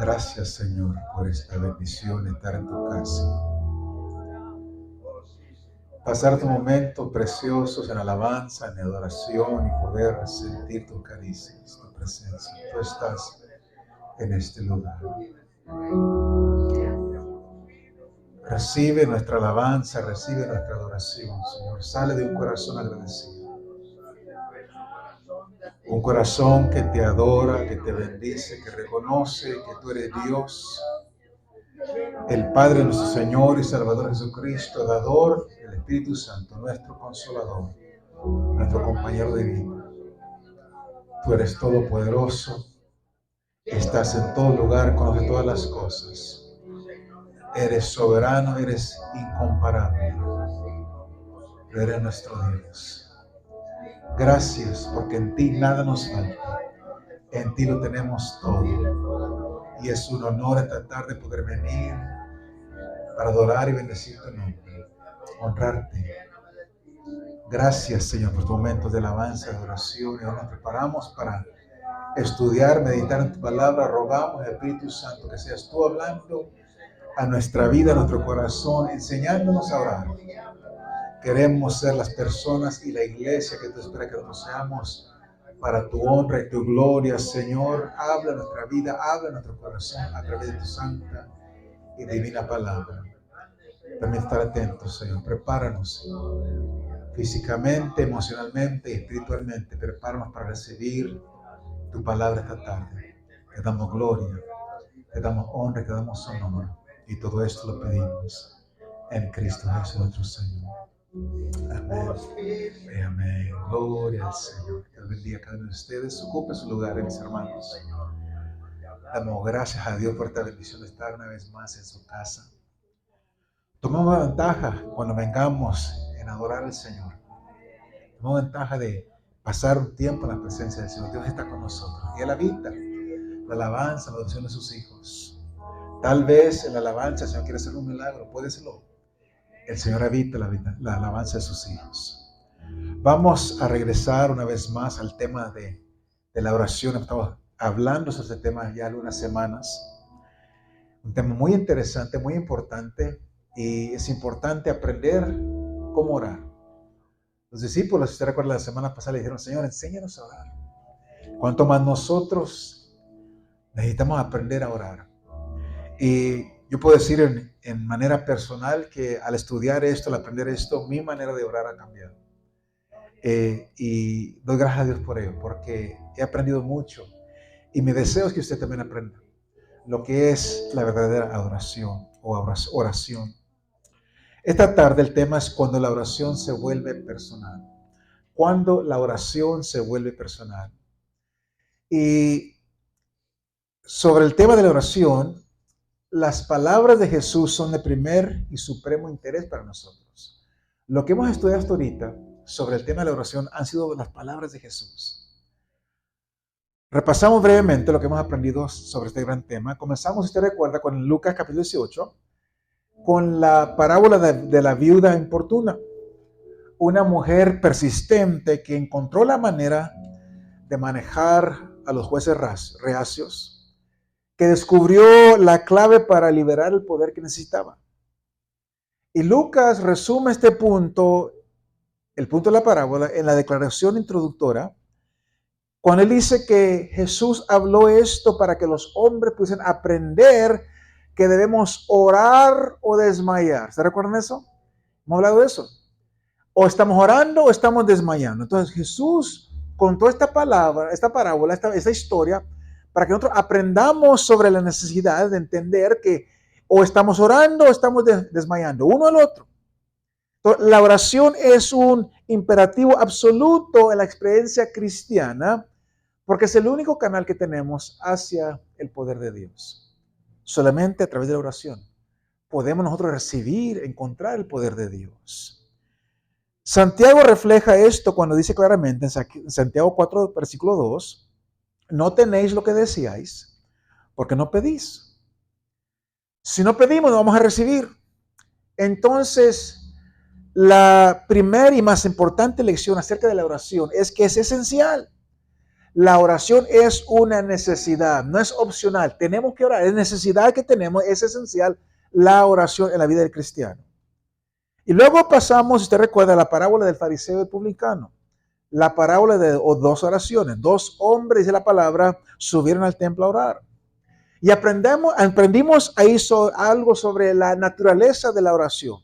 Gracias, Señor, por esta bendición de estar en tu casa. Pasar tus momentos preciosos en alabanza, en adoración y poder sentir tus caricias, tu presencia. Tú estás en este lugar. Recibe nuestra alabanza, recibe nuestra adoración, Señor. Sale de un corazón agradecido. Un corazón que te adora, que te bendice, que reconoce que tú eres Dios, el Padre de nuestro Señor y Salvador Jesucristo, dador del Espíritu Santo, nuestro consolador, nuestro compañero de vida. Tú eres todopoderoso, estás en todo lugar, conoces todas las cosas. Eres soberano, eres incomparable. Eres nuestro Dios. Gracias, porque en ti nada nos falta. En ti lo tenemos todo. Y es un honor esta tarde poder venir para adorar y bendecir tu nombre, honrarte. Gracias, Señor, por tus momentos de alabanza, de oración. Y ahora nos preparamos para estudiar, meditar en tu palabra. Rogamos al Espíritu Santo que seas tú hablando a nuestra vida, a nuestro corazón, enseñándonos a orar. Queremos ser las personas y la iglesia que tú esperas que nosotros seamos para tu honra y tu gloria, Señor. Habla nuestra vida, habla nuestro corazón a través de tu santa y divina palabra. También estar atentos, Señor. Prepáranos físicamente, emocionalmente y espiritualmente. Prepáranos para recibir tu palabra esta tarde. Te damos gloria, te damos honra, te damos honor. Y todo esto lo pedimos en Cristo Jesús nuestro Señor. Amén. Amén. Gloria al Señor. Que Dios bendiga a cada uno de ustedes. Ocupe su lugar, mis hermanos. Damos gracias a Dios por esta bendición de estar una vez más en su casa. Tomamos ventaja cuando vengamos en adorar al Señor. Tomamos ventaja de pasar un tiempo en la presencia del Señor. Dios está con nosotros. Y Él habita la alabanza, la adoración de sus hijos. Tal vez en la alabanza el Señor quiere hacer un milagro. Puede serlo. El Señor habita la alabanza de sus hijos. Vamos a regresar una vez más al tema de la oración. Estamos hablando sobre este tema ya algunas semanas. Un tema muy interesante, muy importante. Y es importante aprender cómo orar. Los discípulos, si usted recuerda, la semana pasada le dijeron: Señor, enséñanos a orar. Cuanto más nosotros necesitamos aprender a orar. Y yo puedo decir en manera personal que al estudiar esto, al aprender esto, mi manera de orar ha cambiado. Y doy gracias a Dios por ello, porque he aprendido mucho. Y mi deseo es que usted también aprenda lo que es la verdadera adoración o oración. Esta tarde el tema es cuando la oración se vuelve personal. Cuando la oración se vuelve personal. Y sobre el tema de la oración, las palabras de Jesús son de primer y supremo interés para nosotros. Lo que hemos estudiado hasta ahorita sobre el tema de la oración han sido las palabras de Jesús. Repasamos brevemente lo que hemos aprendido sobre este gran tema. Comenzamos, si usted recuerda, con Lucas capítulo 18, con la parábola de la viuda importuna. Una mujer persistente que encontró la manera de manejar a los jueces reacios, que descubrió la clave para liberar el poder que necesitaba. Y Lucas resume este punto, el punto de la parábola, en la declaración introductora, cuando él dice que Jesús habló esto para que los hombres pudiesen aprender que debemos orar o desmayar. ¿Se recuerdan eso? Hemos hablado de eso. O estamos orando o estamos desmayando. Entonces Jesús contó esta parábola, esta historia, para que nosotros aprendamos sobre la necesidad de entender que o estamos orando o estamos desmayando, uno al otro. Entonces, la oración es un imperativo absoluto en la experiencia cristiana, porque es el único canal que tenemos hacia el poder de Dios. Solamente a través de la oración podemos nosotros recibir, encontrar el poder de Dios. Santiago refleja esto cuando dice claramente en Santiago 4, versículo 2, no tenéis lo que deseáis, porque no pedís. Si no pedimos, no vamos a recibir. Entonces, la primera y más importante lección acerca de la oración es que es esencial. La oración es una necesidad, no es opcional. Tenemos que orar, es necesidad que tenemos, es esencial la oración en la vida del cristiano. Y luego pasamos, si usted recuerda, la parábola del fariseo y el publicano. La parábola de dos oraciones. Dos hombres, dice la palabra, subieron al templo a orar. Y aprendimos ahí algo sobre la naturaleza de la oración.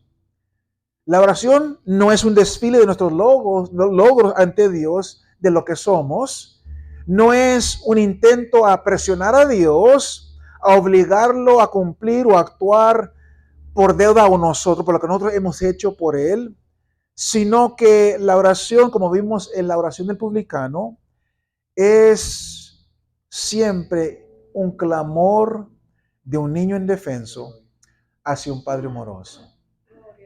La oración no es un desfile de nuestros logros ante Dios, de lo que somos. No es un intento a presionar a Dios, a obligarlo a cumplir o a actuar por deuda a nosotros, por lo que nosotros hemos hecho por Él, sino que la oración, como vimos en la oración del publicano, es siempre un clamor de un niño indefenso hacia un padre amoroso.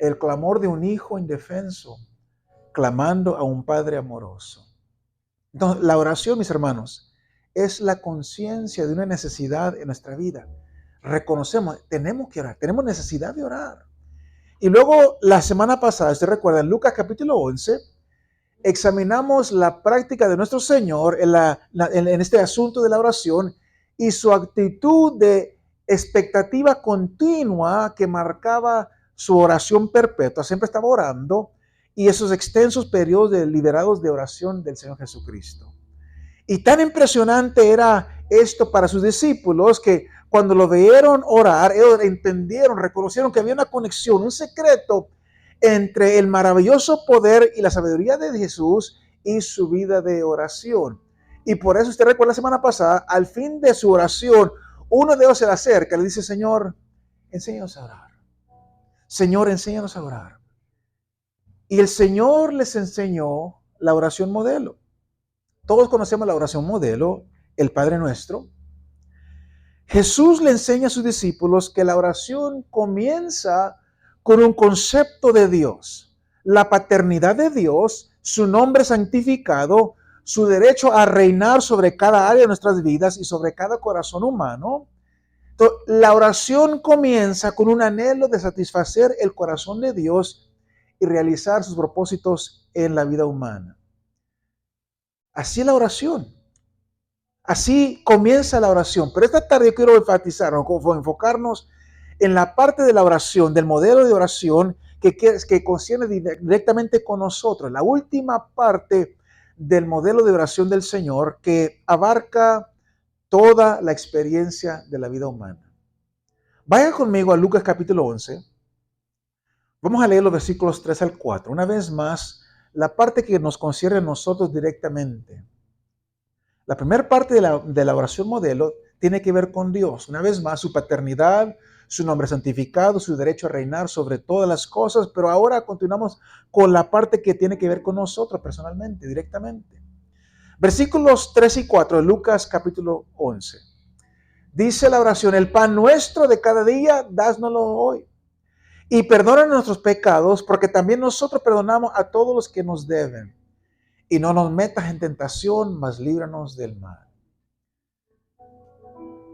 El clamor de un hijo indefenso clamando a un padre amoroso. Entonces, la oración, mis hermanos, es la conciencia de una necesidad en nuestra vida. Reconocemos, tenemos que orar, tenemos necesidad de orar. Y luego, la semana pasada, ¿usted recuerda? En Lucas capítulo 11, examinamos la práctica de nuestro Señor en este asunto de la oración y su actitud de expectativa continua que marcaba su oración perpetua. Siempre estaba orando, y esos extensos periodos liberados de oración del Señor Jesucristo. Y tan impresionante era esto para sus discípulos que cuando lo vieron orar, ellos entendieron, reconocieron que había una conexión, un secreto entre el maravilloso poder y la sabiduría de Jesús y su vida de oración. Y por eso usted recuerda la semana pasada, al fin de su oración, uno de ellos se le acerca y le dice: Señor, enséñanos a orar. Señor, enséñanos a orar. Y el Señor les enseñó la oración modelo. Todos conocemos la oración modelo, el Padre Nuestro. Jesús le enseña a sus discípulos que la oración comienza con un concepto de Dios, la paternidad de Dios, su nombre santificado, su derecho a reinar sobre cada área de nuestras vidas y sobre cada corazón humano. Entonces, la oración comienza con un anhelo de satisfacer el corazón de Dios y realizar sus propósitos en la vida humana. Así es la oración. Así comienza la oración. Pero esta tarde yo quiero enfocarnos en la parte de la oración, del modelo de oración que concierne directamente con nosotros. La última parte del modelo de oración del Señor que abarca toda la experiencia de la vida humana. Vayan conmigo a Lucas capítulo 11. Vamos a leer los versículos 3 al 4. Una vez más, la parte que nos concierne a nosotros directamente. La primera parte de la oración modelo tiene que ver con Dios. Una vez más, su paternidad, su nombre santificado, su derecho a reinar sobre todas las cosas. Pero ahora continuamos con la parte que tiene que ver con nosotros personalmente, directamente. Versículos 3 y 4 de Lucas capítulo 11. Dice la oración: el pan nuestro de cada día, dásnoslo hoy. Y perdona nuestros pecados, porque también nosotros perdonamos a todos los que nos deben. Y no nos metas en tentación, mas líbranos del mal.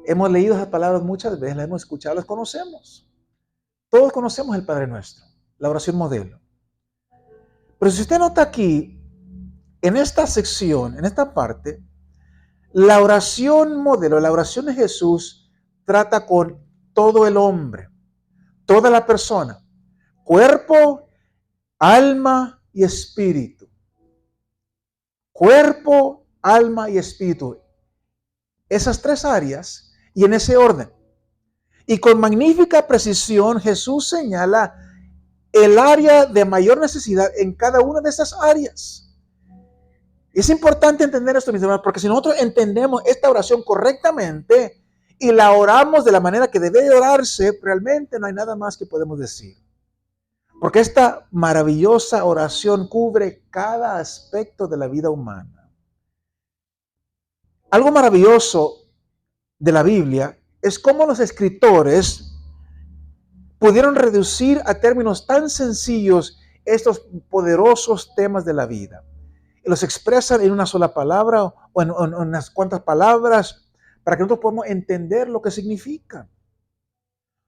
Hemos leído esas palabras muchas veces, las hemos escuchado, las conocemos. Todos conocemos el Padre Nuestro, la oración modelo. Pero si usted nota aquí, en esta sección, en esta parte, la oración modelo, la oración de Jesús, trata con todo el hombre, toda la persona, cuerpo, alma y espíritu. Cuerpo, alma y espíritu. Esas tres áreas y en ese orden. Y con magnífica precisión Jesús señala el área de mayor necesidad en cada una de esas áreas. Es importante entender esto, mis hermanos, porque si nosotros entendemos esta oración correctamente y la oramos de la manera que debe de orarse, realmente no hay nada más que podemos decir. Porque esta maravillosa oración cubre cada aspecto de la vida humana. Algo maravilloso de la Biblia es cómo los escritores pudieron reducir a términos tan sencillos estos poderosos temas de la vida. Y los expresan en una sola palabra o en unas cuantas palabras para que nosotros podamos entender lo que significa.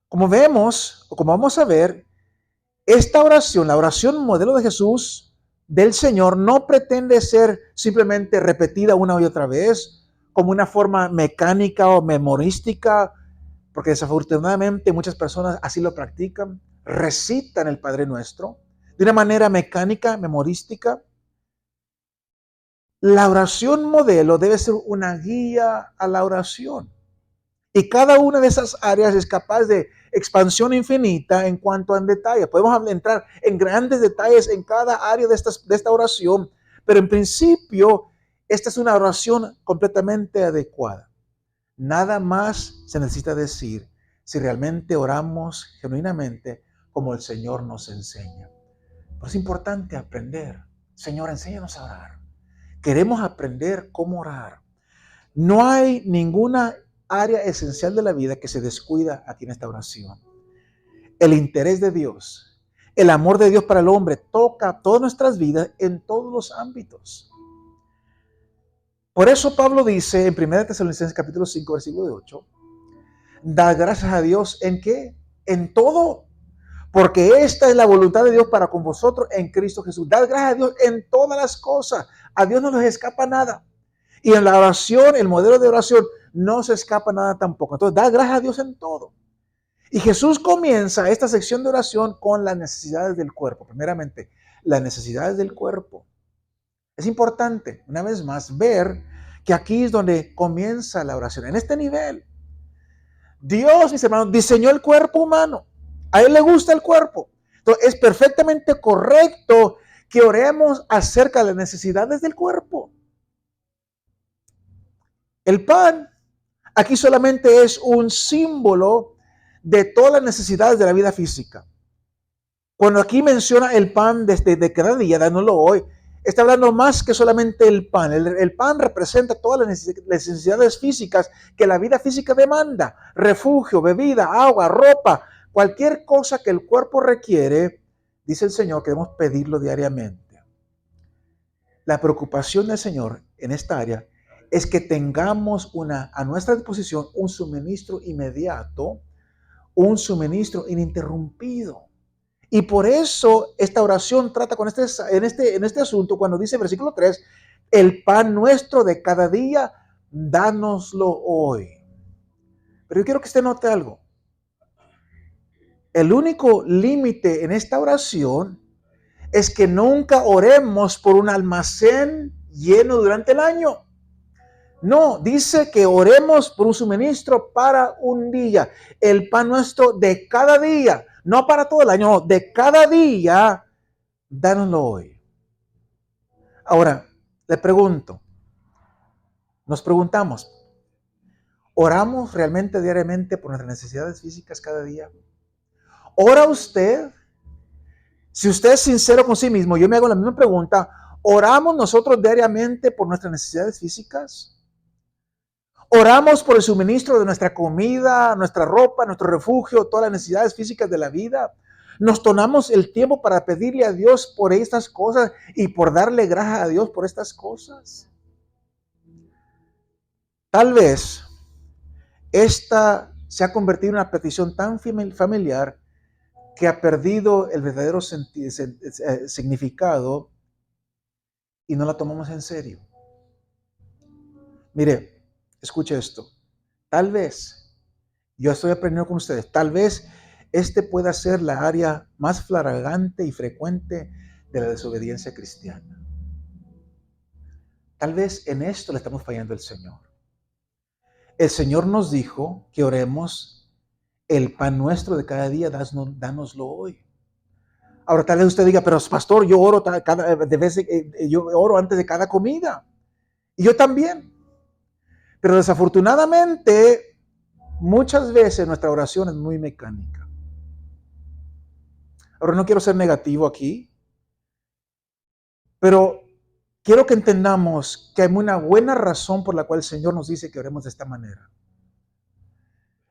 Como vemos, o como vamos a ver, esta oración, la oración modelo de Jesús, del Señor no pretende ser simplemente repetida una y otra vez, como una forma mecánica o memorística, porque desafortunadamente muchas personas así lo practican, recitan el Padre Nuestro de una manera mecánica, memorística. La oración modelo debe ser una guía a la oración. Y cada una de esas áreas es capaz de expansión infinita en cuanto a detalle. Podemos entrar en grandes detalles en cada área de esta oración, pero en principio esta es una oración completamente adecuada. Nada más se necesita decir si realmente oramos genuinamente como el Señor nos enseña. Pero es importante aprender. Señor, enséñanos a orar. Queremos aprender cómo orar. No hay ninguna área esencial de la vida que se descuida aquí en esta oración. El interés de Dios, el amor de Dios para el hombre toca todas nuestras vidas en todos los ámbitos. Por eso Pablo dice en 1 Tesalonicenses capítulo 5, versículo 8, da gracias a Dios ¿en qué? En todo, porque esta es la voluntad de Dios para con vosotros en Cristo Jesús. Dad gracias a Dios en todas las cosas. A Dios no nos escapa nada. Y en la oración, el modelo de oración, no se escapa nada tampoco. Entonces, da gracias a Dios en todo. Y Jesús comienza esta sección de oración con las necesidades del cuerpo. Primeramente, las necesidades del cuerpo. Es importante, una vez más, ver que aquí es donde comienza la oración. En este nivel, Dios, mis hermanos, diseñó el cuerpo humano. A Él le gusta el cuerpo. Entonces, es perfectamente correcto que oremos acerca de las necesidades del cuerpo. El pan aquí solamente es un símbolo de todas las necesidades de la vida física. Cuando aquí menciona el pan de cada día, dándolo hoy, está hablando más que solamente el pan. El pan representa todas las necesidades físicas que la vida física demanda. Refugio, bebida, agua, ropa, cualquier cosa que el cuerpo requiere, dice el Señor, que debemos pedirlo diariamente. La preocupación del Señor en esta área es que tengamos a nuestra disposición un suministro inmediato, un suministro ininterrumpido. Y por eso esta oración trata en este asunto cuando dice versículo 3, el pan nuestro de cada día, dánoslo hoy. Pero yo quiero que usted note algo. El único límite en esta oración es que nunca oremos por un almacén lleno durante el año. No, dice que oremos por un suministro para un día. El pan nuestro de cada día, no para todo el año, no, de cada día, dánoslo hoy. Ahora, le pregunto, nos preguntamos, ¿oramos realmente diariamente por nuestras necesidades físicas cada día? ¿Ora usted? Si usted es sincero con sí mismo, yo me hago la misma pregunta, ¿oramos nosotros diariamente por nuestras necesidades físicas? Oramos por el suministro de nuestra comida, nuestra ropa, nuestro refugio, todas las necesidades físicas de la vida. Nos tomamos el tiempo para pedirle a Dios por estas cosas y por darle gracias a Dios por estas cosas. Tal vez esta se ha convertido en una petición tan familiar que ha perdido el verdadero significado y no la tomamos en serio. Mire, escuche esto. Tal vez, yo estoy aprendiendo con ustedes, tal vez este pueda ser la área más flagrante y frecuente de la desobediencia cristiana. Tal vez en esto le estamos fallando al Señor. El Señor nos dijo que oremos el pan nuestro de cada día, dánoslo hoy. Ahora tal vez usted diga, pero pastor, yo oro yo oro antes de cada comida. Y yo también. Pero desafortunadamente, muchas veces nuestra oración es muy mecánica. Ahora no quiero ser negativo aquí, pero quiero que entendamos que hay una buena razón por la cual el Señor nos dice que oremos de esta manera.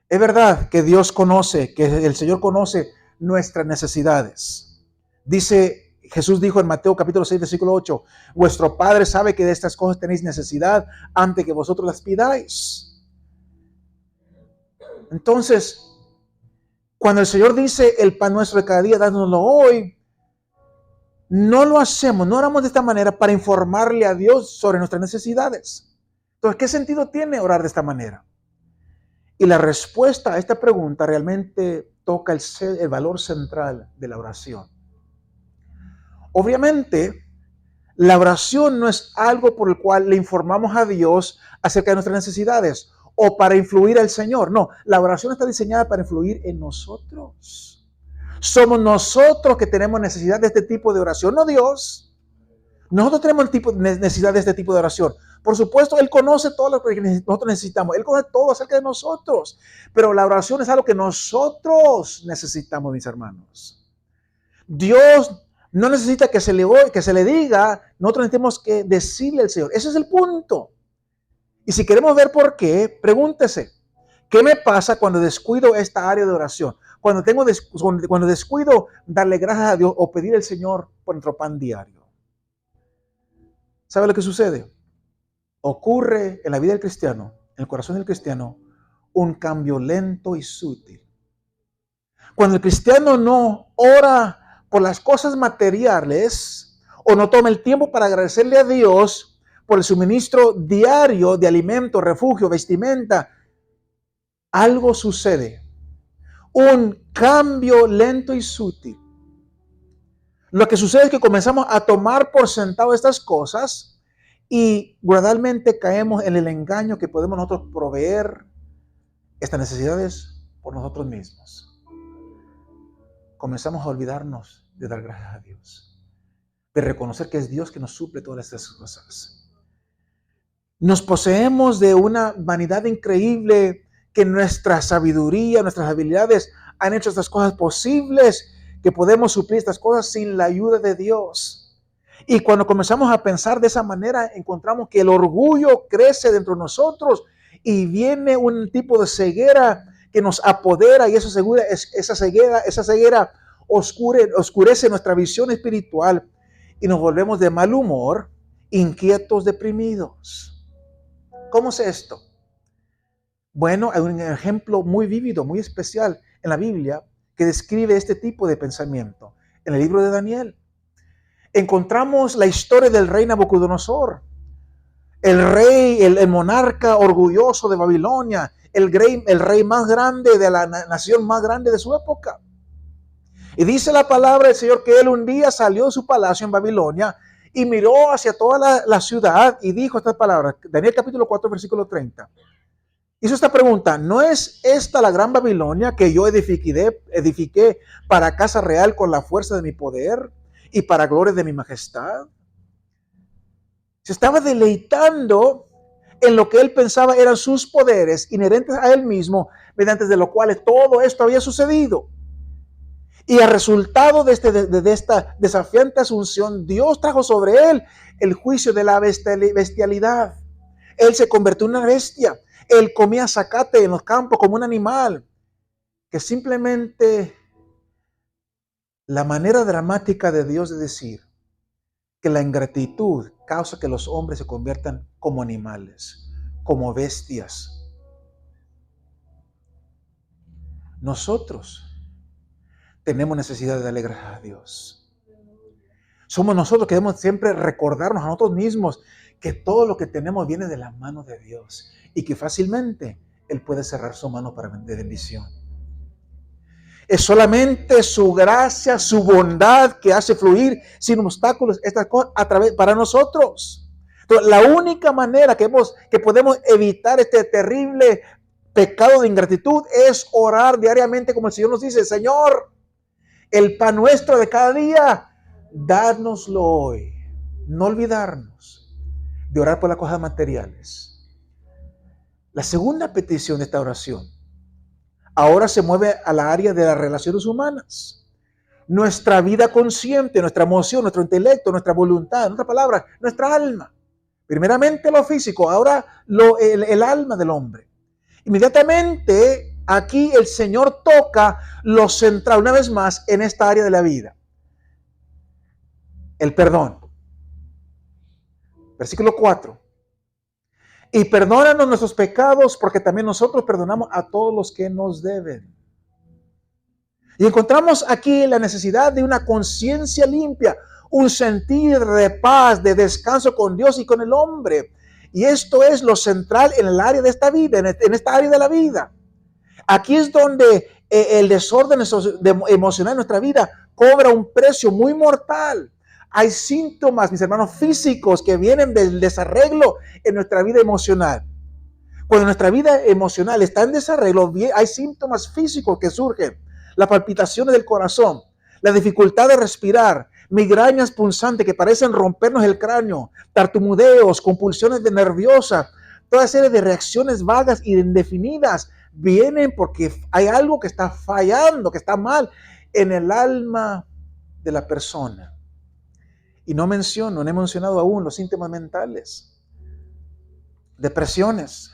Es verdad que Dios conoce, que el Señor conoce nuestras necesidades. Jesús dijo en Mateo capítulo 6, versículo 8, vuestro Padre sabe que de estas cosas tenéis necesidad antes que vosotros las pidáis. Entonces, cuando el Señor dice el pan nuestro de cada día, dánoslo hoy, no lo hacemos, no oramos de esta manera para informarle a Dios sobre nuestras necesidades. Entonces, ¿qué sentido tiene orar de esta manera? Y la respuesta a esta pregunta realmente toca el valor central de la oración. Obviamente, la oración no es algo por el cual le informamos a Dios acerca de nuestras necesidades o para influir al Señor. No, la oración está diseñada para influir en nosotros. Somos nosotros que tenemos necesidad de este tipo de oración, no Dios. Nosotros tenemos necesidad de este tipo de oración. Por supuesto, Él conoce todo lo que nosotros necesitamos. Él conoce todo acerca de nosotros. Pero la oración es algo que nosotros necesitamos, mis hermanos. Dios no necesita que se le diga. Nosotros tenemos que decirle al Señor. Ese es el punto. Y si queremos ver por qué, pregúntese, ¿qué me pasa cuando descuido esta área de oración? Cuando descuido darle gracias a Dios o pedir al Señor por nuestro pan diario. ¿Sabe lo que sucede? Ocurre en la vida del cristiano, en el corazón del cristiano, un cambio lento y sutil. Cuando el cristiano no ora por las cosas materiales o no toma el tiempo para agradecerle a Dios por el suministro diario de alimento, refugio, vestimenta, algo sucede. Un cambio lento y sutil. Lo que sucede es que comenzamos a tomar por sentado estas cosas y gradualmente caemos en el engaño que podemos nosotros proveer estas necesidades por nosotros mismos. Comenzamos a olvidarnos de dar gracias a Dios, de reconocer que es Dios que nos suple todas estas cosas. Nos poseemos de una vanidad increíble que nuestra sabiduría, nuestras habilidades han hecho estas cosas posibles, que podemos suplir estas cosas sin la ayuda de Dios. Y cuando comenzamos a pensar de esa manera, encontramos que el orgullo crece dentro de nosotros y viene un tipo de ceguera que nos apodera y esa ceguera oscurece nuestra visión espiritual y nos volvemos de mal humor, inquietos, deprimidos. ¿Cómo es esto? Bueno, hay un ejemplo muy vívido, muy especial en la Biblia que describe este tipo de pensamiento. En el libro de Daniel encontramos la historia del rey Nabucodonosor, el monarca orgulloso de Babilonia, el rey más grande de la nación más grande de su época. Y dice la palabra del Señor que él un día salió de su palacio en Babilonia y miró hacia toda la ciudad y dijo estas palabras, Daniel capítulo 4, versículo 30. Hizo esta pregunta: ¿no es esta la gran Babilonia que yo edifiqué para casa real con la fuerza de mi poder y para gloria de mi majestad? Se estaba deleitando en lo que él pensaba eran sus poderes inherentes a él mismo, mediante de los cuales todo esto había sucedido. Y al resultado de esta desafiante asunción, Dios trajo sobre él el juicio de la bestialidad. Él se convirtió en una bestia. Él comía zacate en los campos como un animal. Que simplemente la manera dramática de Dios de decir que la ingratitud causa que los hombres se conviertan como animales, como bestias. Nosotros tenemos necesidad de darle gracias a Dios. Somos nosotros que debemos siempre recordarnos a nosotros mismos que todo lo que tenemos viene de la mano de Dios y que fácilmente Él puede cerrar su mano de bendición. Es solamente su gracia, su bondad que hace fluir sin obstáculos estas cosas para nosotros. Entonces, la única manera que podemos evitar este terrible pecado de ingratitud es orar diariamente como el Señor nos dice: Señor, el pan nuestro de cada día, dánoslo hoy. No olvidarnos de orar por las cosas materiales. La segunda petición de esta oración ahora se mueve a la área de las relaciones humanas. Nuestra vida consciente, nuestra emoción, nuestro intelecto, nuestra voluntad, en otras palabras, nuestra alma. Primeramente lo físico, ahora el alma del hombre. Inmediatamente aquí el Señor toca lo central una vez más en esta área de la vida. El perdón. Versículo 4. Y perdónanos nuestros pecados, porque también nosotros perdonamos a todos los que nos deben. Y encontramos aquí la necesidad de una conciencia limpia, un sentir de paz, de descanso con Dios y con el hombre. Y esto es lo central en el área de esta vida, en esta área de la vida. Aquí es donde el desorden emocional en nuestra vida cobra un precio muy mortal. Hay síntomas, mis hermanos, físicos que vienen del desarreglo en nuestra vida emocional. Cuando nuestra vida emocional está en desarreglo, hay síntomas físicos que surgen. Las palpitaciones del corazón, la dificultad de respirar, migrañas punzantes que parecen rompernos el cráneo, tartamudeos, compulsiones nerviosas, toda serie de reacciones vagas y indefinidas vienen porque hay algo que está fallando, que está mal en el alma de la persona. Y no he mencionado aún los síntomas mentales, depresiones,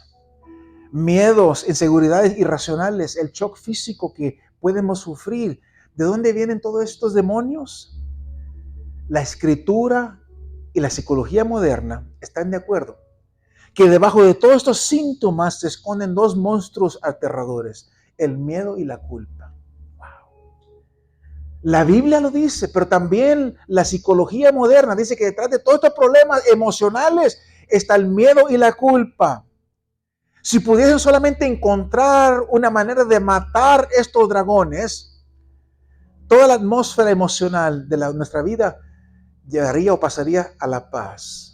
miedos, inseguridades irracionales, el shock físico que podemos sufrir. ¿De dónde vienen todos estos demonios? La escritura y la psicología moderna están de acuerdo que debajo de todos estos síntomas se esconden dos monstruos aterradores, el miedo y la culpa. Wow. La Biblia lo dice, pero también la psicología moderna dice que detrás de todos estos problemas emocionales está el miedo y la culpa. Si pudiesen solamente encontrar una manera de matar estos dragones, toda la atmósfera emocional de nuestra vida llegaría o pasaría a la paz.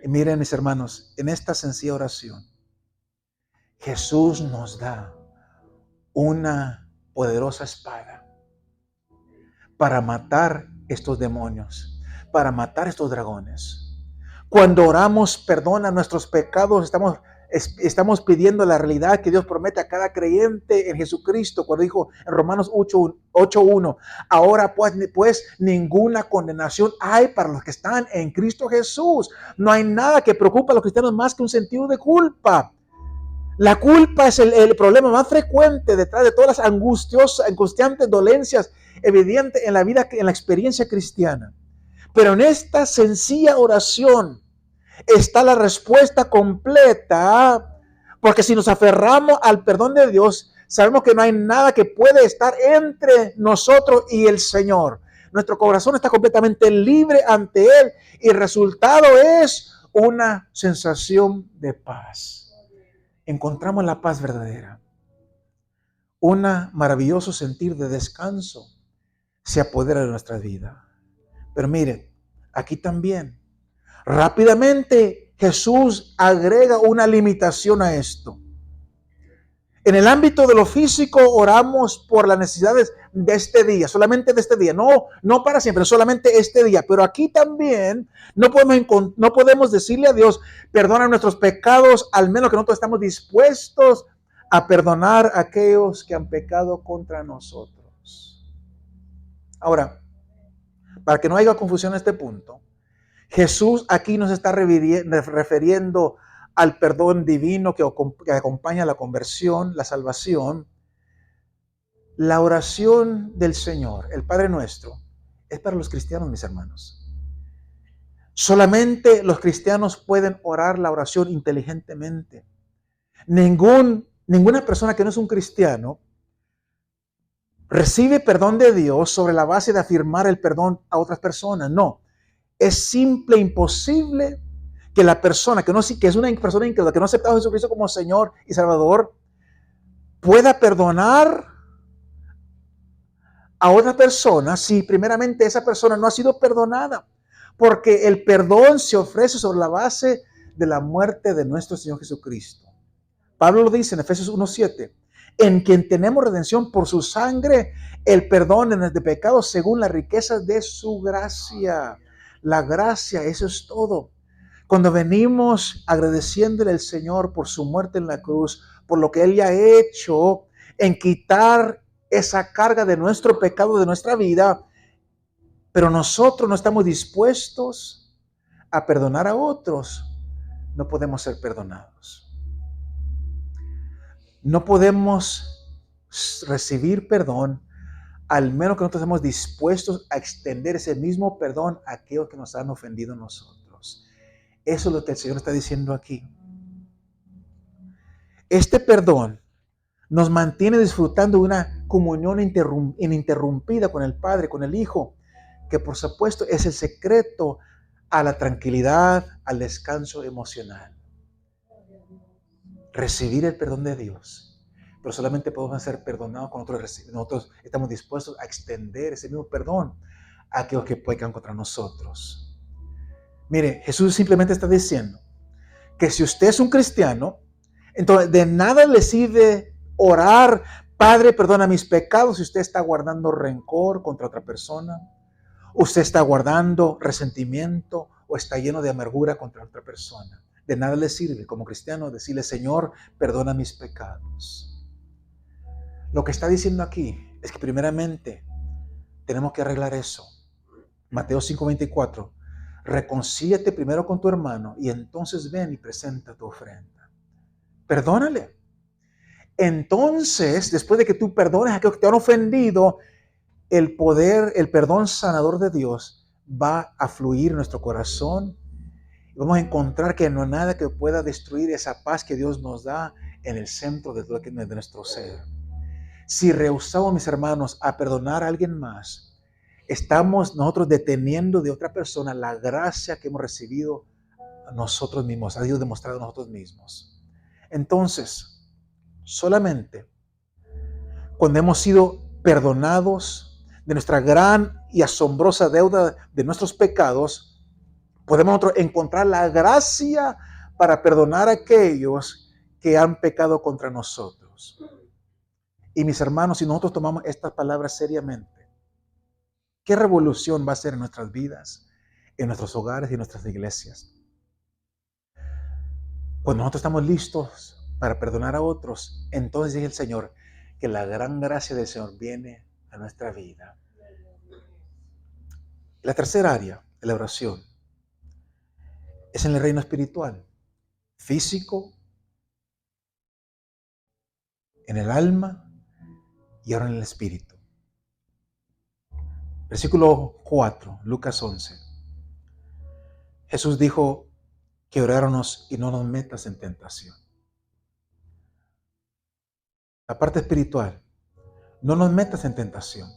Y miren, mis hermanos, en esta sencilla oración, Jesús nos da una poderosa espada para matar estos demonios, para matar estos dragones. Cuando oramos, perdona nuestros pecados, estamos pidiendo la realidad que Dios promete a cada creyente en Jesucristo, cuando dijo en Romanos 8:1, ahora pues ninguna condenación hay para los que están en Cristo Jesús. No hay nada que preocupe a los cristianos más que un sentido de culpa. La culpa es el problema más frecuente detrás de todas las angustiantes dolencias evidentes en la vida, en la experiencia cristiana. Pero en esta sencilla oración está la respuesta completa, porque si nos aferramos al perdón de Dios, sabemos que no hay nada que puede estar entre nosotros y el Señor. Nuestro corazón está completamente libre ante Él y el resultado es una sensación de paz. Encontramos la paz verdadera. Un maravilloso sentir de descanso se apodera de nuestra vida. Pero miren, aquí también, rápidamente Jesús agrega una limitación a esto. En el ámbito de lo físico oramos por las necesidades de este día, solamente de este día, no para siempre, solamente este día. Pero aquí también no podemos decirle a Dios, perdona nuestros pecados, al menos que nosotros estamos dispuestos a perdonar a aquellos que han pecado contra nosotros. Ahora, para que no haya confusión en este punto, Jesús aquí nos está refiriendo al perdón divino que acompaña la conversión, la salvación. La oración del Señor, el Padre Nuestro, es para los cristianos, mis hermanos. Solamente los cristianos pueden orar la oración inteligentemente. Ninguna persona que no es un cristiano recibe perdón de Dios sobre la base de afirmar el perdón a otras personas. No. Es simple, imposible que la persona que es una persona incrédula, que no ha aceptado a Jesucristo como Señor y Salvador, pueda perdonar a otra persona si primeramente esa persona no ha sido perdonada. Porque el perdón se ofrece sobre la base de la muerte de nuestro Señor Jesucristo. Pablo lo dice en Efesios 1:7, en quien tenemos redención por su sangre, el perdón de pecados según las riquezas de su gracia. La gracia, eso es todo. Cuando venimos agradeciéndole al Señor por su muerte en la cruz, por lo que Él ya ha hecho en quitar esa carga de nuestro pecado, de nuestra vida, pero nosotros no estamos dispuestos a perdonar a otros, no podemos ser perdonados. No podemos recibir perdón al menos que nosotros estemos dispuestos a extender ese mismo perdón a aquellos que nos han ofendido a nosotros. Eso es lo que el Señor está diciendo aquí. Este perdón nos mantiene disfrutando de una comunión ininterrumpida con el Padre, con el Hijo, que por supuesto es el secreto a la tranquilidad, al descanso emocional. Recibir el perdón de Dios. Pero solamente podemos ser perdonados cuando nosotros estamos dispuestos a extender ese mismo perdón a aquellos que pecan contra nosotros. Mire, Jesús simplemente está diciendo que si usted es un cristiano, entonces de nada le sirve orar, Padre, perdona mis pecados, si usted está guardando rencor contra otra persona, usted está guardando resentimiento o está lleno de amargura contra otra persona. De nada le sirve como cristiano decirle, Señor, perdona mis pecados. Lo que está diciendo aquí es que primeramente tenemos que arreglar eso. Mateo 5:24, reconcíliate primero con tu hermano y entonces ven y presenta tu ofrenda. Perdónale. Entonces, después de que tú perdones a aquellos que te han ofendido, el poder, el perdón sanador de Dios va a fluir en nuestro corazón. Y vamos a encontrar que no hay nada que pueda destruir esa paz que Dios nos da en el centro de nuestro ser. Si rehusamos, mis hermanos, a perdonar a alguien más, estamos nosotros deteniendo de otra persona la gracia que hemos recibido a nosotros mismos, a Dios demostrado a nosotros mismos. Entonces, solamente cuando hemos sido perdonados de nuestra gran y asombrosa deuda de nuestros pecados, podemos nosotros encontrar la gracia para perdonar a aquellos que han pecado contra nosotros. Y mis hermanos, si nosotros tomamos estas palabras seriamente, ¿qué revolución va a ser en nuestras vidas, en nuestros hogares y en nuestras iglesias? Cuando nosotros estamos listos para perdonar a otros, entonces dice el Señor que la gran gracia del Señor viene a nuestra vida. La tercera área de la oración es en el reino espiritual, físico, en el alma y ahora en el espíritu. Versículo 4, Lucas 11. Jesús dijo que oráramos y no nos metas en tentación. La parte espiritual, no nos metas en tentación.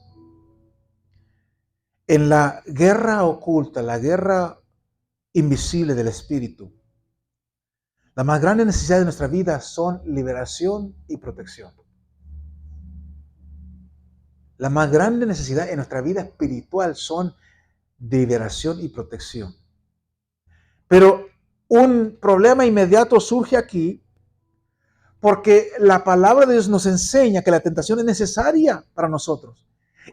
En la guerra oculta, la guerra invisible del espíritu, la más grande necesidad de nuestra vida son liberación y protección. La más grande necesidad en nuestra vida espiritual son liberación y protección. Pero un problema inmediato surge aquí porque la palabra de Dios nos enseña que la tentación es necesaria para nosotros.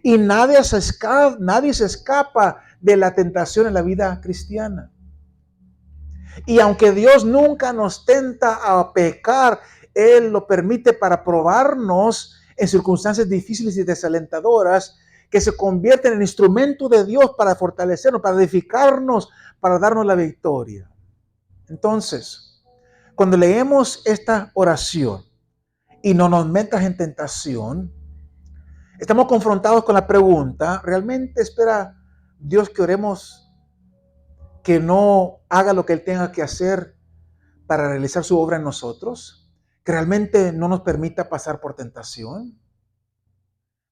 Y nadie se escapa de la tentación en la vida cristiana. Y aunque Dios nunca nos tenta a pecar, Él lo permite para probarnos en circunstancias difíciles y desalentadoras que se convierten en instrumento de Dios para fortalecernos, para edificarnos, para darnos la victoria. Entonces, cuando leemos esta oración y no nos metas en tentación, estamos confrontados con la pregunta, ¿realmente espera Dios que oremos que no haga lo que Él tenga que hacer para realizar su obra en nosotros? ¿Que realmente no nos permita pasar por tentación?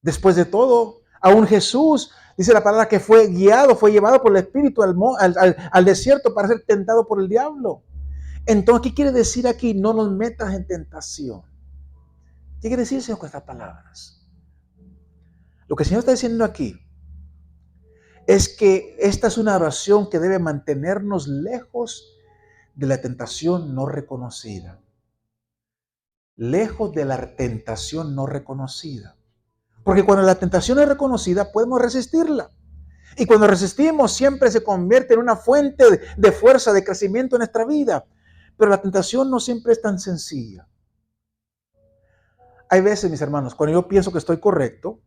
Después de todo, aún Jesús, dice la palabra, que fue guiado, fue llevado por el Espíritu al desierto para ser tentado por el diablo. Entonces, ¿qué quiere decir aquí? No nos metas en tentación. ¿Qué quiere decir, Señor, con estas palabras? Lo que el Señor está diciendo aquí es que esta es una oración que debe mantenernos lejos de la tentación no reconocida. Lejos de la tentación no reconocida. Porque cuando la tentación es reconocida, podemos resistirla. Y cuando resistimos, siempre se convierte en una fuente de fuerza, de crecimiento en nuestra vida. Pero la tentación no siempre es tan sencilla. Hay veces, mis hermanos, cuando yo pienso que estoy correcto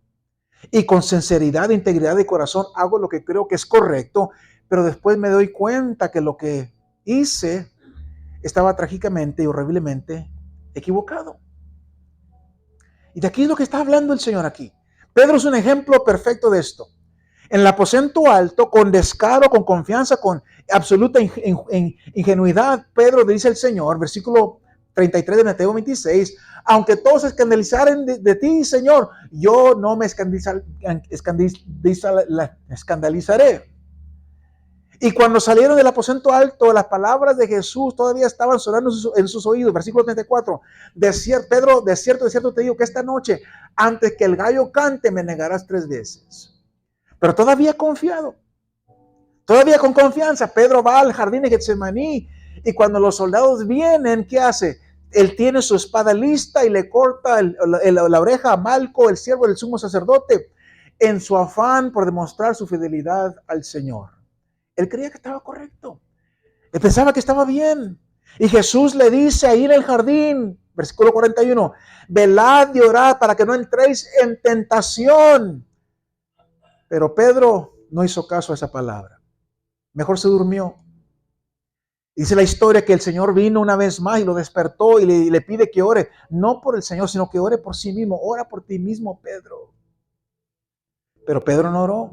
y con sinceridad e integridad de corazón hago lo que creo que es correcto, pero después me doy cuenta que lo que hice estaba trágicamente y horriblemente equivocado. Y de aquí es lo que está hablando el Señor aquí. Pedro es un ejemplo perfecto de esto. En el aposento alto, con descaro, con confianza, con absoluta ingenuidad, Pedro le dice al Señor, versículo 33 de Mateo 26, aunque todos se escandalizaren de ti, Señor, yo no me escandalizaré. Y cuando salieron del aposento alto, las palabras de Jesús todavía estaban sonando en sus oídos. Versículo 34. Pedro, de cierto te digo que esta noche, antes que el gallo cante, me negarás 3 veces. Pero todavía confiado, todavía con confianza, Pedro va al jardín de Getsemaní. Y cuando los soldados vienen, ¿qué hace? Él tiene su espada lista y le corta la oreja a Malco, el siervo del sumo sacerdote, en su afán por demostrar su fidelidad al Señor. Él creía que estaba correcto. Él pensaba que estaba bien. Y Jesús le dice ahí en el jardín, versículo 41, velad y orad para que no entréis en tentación. Pero Pedro no hizo caso a esa palabra. Mejor se durmió. Dice la historia que el Señor vino una vez más y lo despertó y le pide que ore, no por el Señor, sino que ore por sí mismo. Ora por ti mismo, Pedro. Pero Pedro no oró.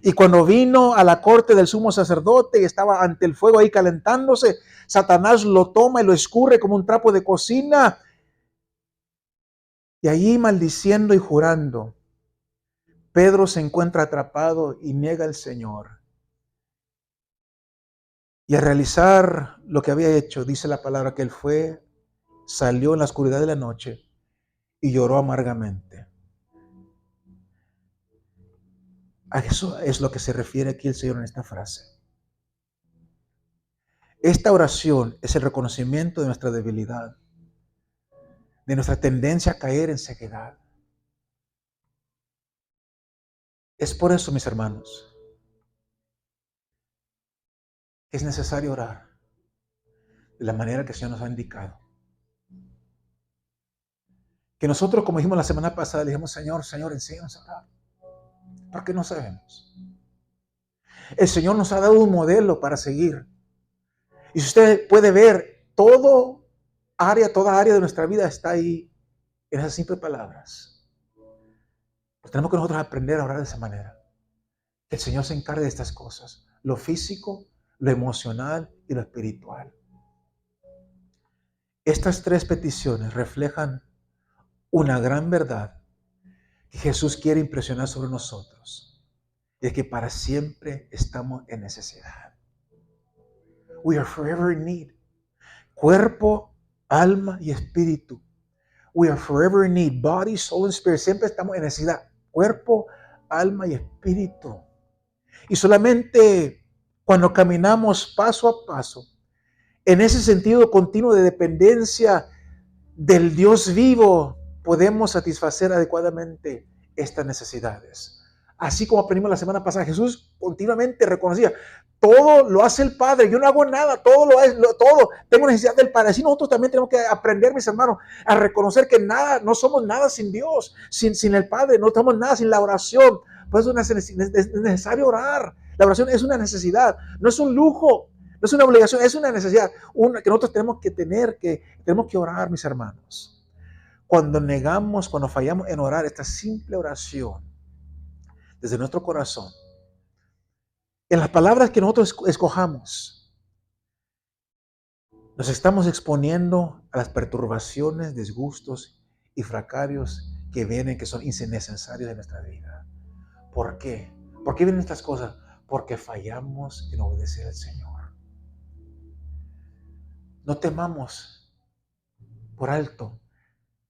Y cuando vino a la corte del sumo sacerdote y estaba ante el fuego ahí calentándose, Satanás lo toma y lo escurre como un trapo de cocina. Y allí maldiciendo y jurando, Pedro se encuentra atrapado y niega al Señor. Y al realizar lo que había hecho, dice la palabra que él salió en la oscuridad de la noche y lloró amargamente. A eso es lo que se refiere aquí el Señor en esta frase. Esta oración es el reconocimiento de nuestra debilidad, de nuestra tendencia a caer en ceguedad. Es por eso, mis hermanos, que es necesario orar de la manera que el Señor nos ha indicado. Que nosotros, como dijimos la semana pasada, le dijimos, Señor, enséñanos a orar. Porque no sabemos. El Señor nos ha dado un modelo para seguir. Y si usted puede ver, toda área de nuestra vida está ahí en esas simples palabras. Pues tenemos que nosotros aprender a orar de esa manera. Que el Señor se encargue de estas cosas. Lo físico, lo emocional y lo espiritual. Estas 3 peticiones reflejan una gran verdad que Jesús quiere impresionar sobre nosotros. Y es que para siempre estamos en necesidad. We are forever in need. Cuerpo, alma y espíritu. We are forever in need. Body, soul and spirit. Siempre estamos en necesidad. Cuerpo, alma y espíritu. Y solamente cuando caminamos paso a paso, en ese sentido continuo de dependencia del Dios vivo, podemos satisfacer adecuadamente estas necesidades. Así como aprendimos la semana pasada, Jesús continuamente reconocía, todo lo hace el Padre, yo no hago nada, todo tengo necesidad del Padre. Así nosotros también tenemos que aprender, mis hermanos, a reconocer que no somos nada sin Dios, sin el Padre, no somos nada sin la oración. Por eso es necesario orar. La oración es una necesidad, no es un lujo, no es una obligación, es una necesidad que nosotros tenemos que orar, mis hermanos. Cuando fallamos en orar esta simple oración desde nuestro corazón, en las palabras que nosotros escojamos, nos estamos exponiendo a las perturbaciones, disgustos y fracasos que vienen, que son innecesarios de nuestra vida. ¿Por qué? ¿Por qué vienen estas cosas? Porque fallamos en obedecer al Señor. No temamos por alto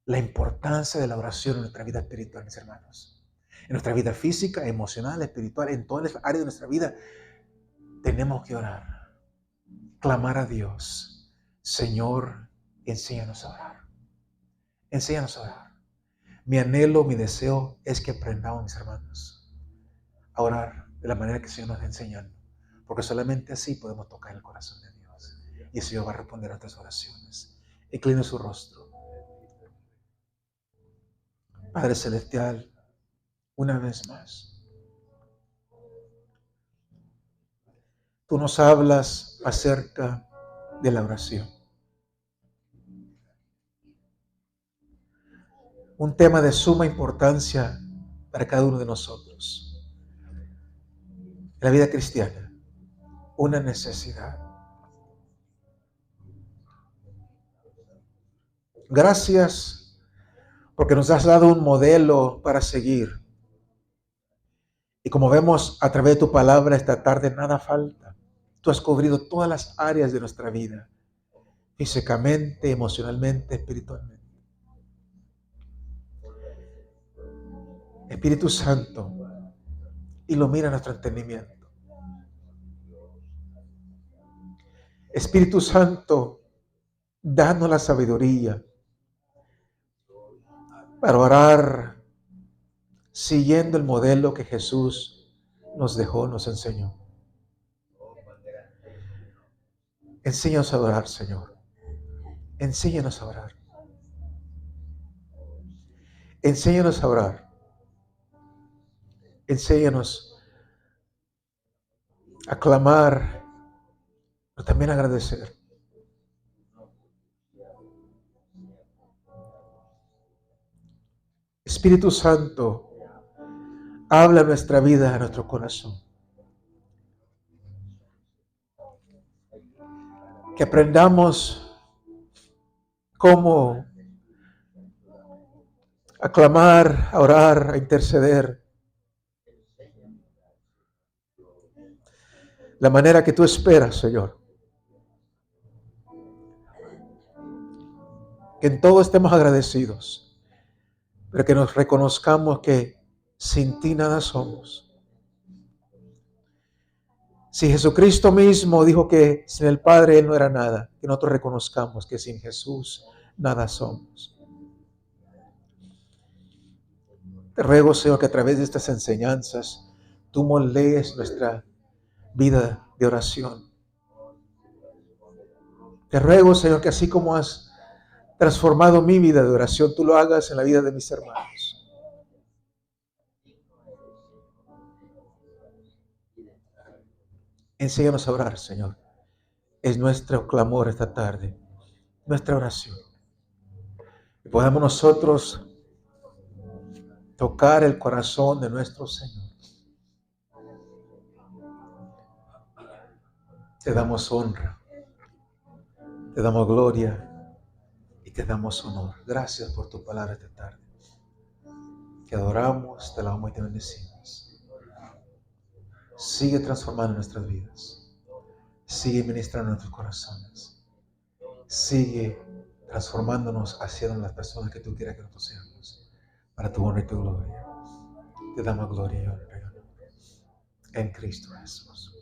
la importancia de la oración en nuestra vida espiritual, mis hermanos. En nuestra vida física, emocional, espiritual, en todas las áreas de nuestra vida, tenemos que orar, clamar a Dios. Señor, enséñanos a orar. Enséñanos a orar. Mi anhelo, mi deseo es que aprendamos, mis hermanos, a orar de la manera que el Señor nos está enseñando. Porque solamente así podemos tocar el corazón de Dios. Y el Señor va a responder a nuestras oraciones. Incline su rostro. Padre Celestial, una vez más, tú nos hablas acerca de la oración. Un tema de suma importancia para cada uno de nosotros. En la vida cristiana, una necesidad. Gracias porque nos has dado un modelo para seguir. Y como vemos a través de tu palabra esta tarde, nada falta. Tú has cubrido todas las áreas de nuestra vida, físicamente, emocionalmente, espiritualmente. Espíritu Santo, ilumina nuestro entendimiento. Espíritu Santo, danos la sabiduría para orar siguiendo el modelo que Jesús nos dejó, nos enseñó. Enséñanos a orar, Señor. Enséñanos a orar. Enséñanos a orar. Enséñanos a clamar, pero también a agradecer. Espíritu Santo, habla nuestra vida, a nuestro corazón. Que aprendamos cómo a clamar, a orar, a interceder. La manera que tú esperas, Señor. Que en todo estemos agradecidos, pero que nos reconozcamos que sin ti nada somos. Si Jesucristo mismo dijo que sin el Padre Él no era nada, que nosotros reconozcamos que sin Jesús nada somos. Te ruego, Señor, que a través de estas enseñanzas tú moldees nuestra vida de oración. Te ruego, Señor, que así como has transformado mi vida de oración, tú lo hagas en la vida de mis hermanos. Enséñanos a orar, Señor. Es nuestro clamor esta tarde, nuestra oración. Que podamos nosotros tocar el corazón de nuestro Señor. Te damos honra, te damos gloria y te damos honor. Gracias por tu palabra esta tarde. Te adoramos, te alabamos y te bendecimos. Sigue transformando nuestras vidas. Sigue ministrando nuestros corazones. Sigue transformándonos hacia las personas que tú quieras que nosotros seamos. Para tu honra y tu gloria. Te damos gloria y honra en Cristo Jesús.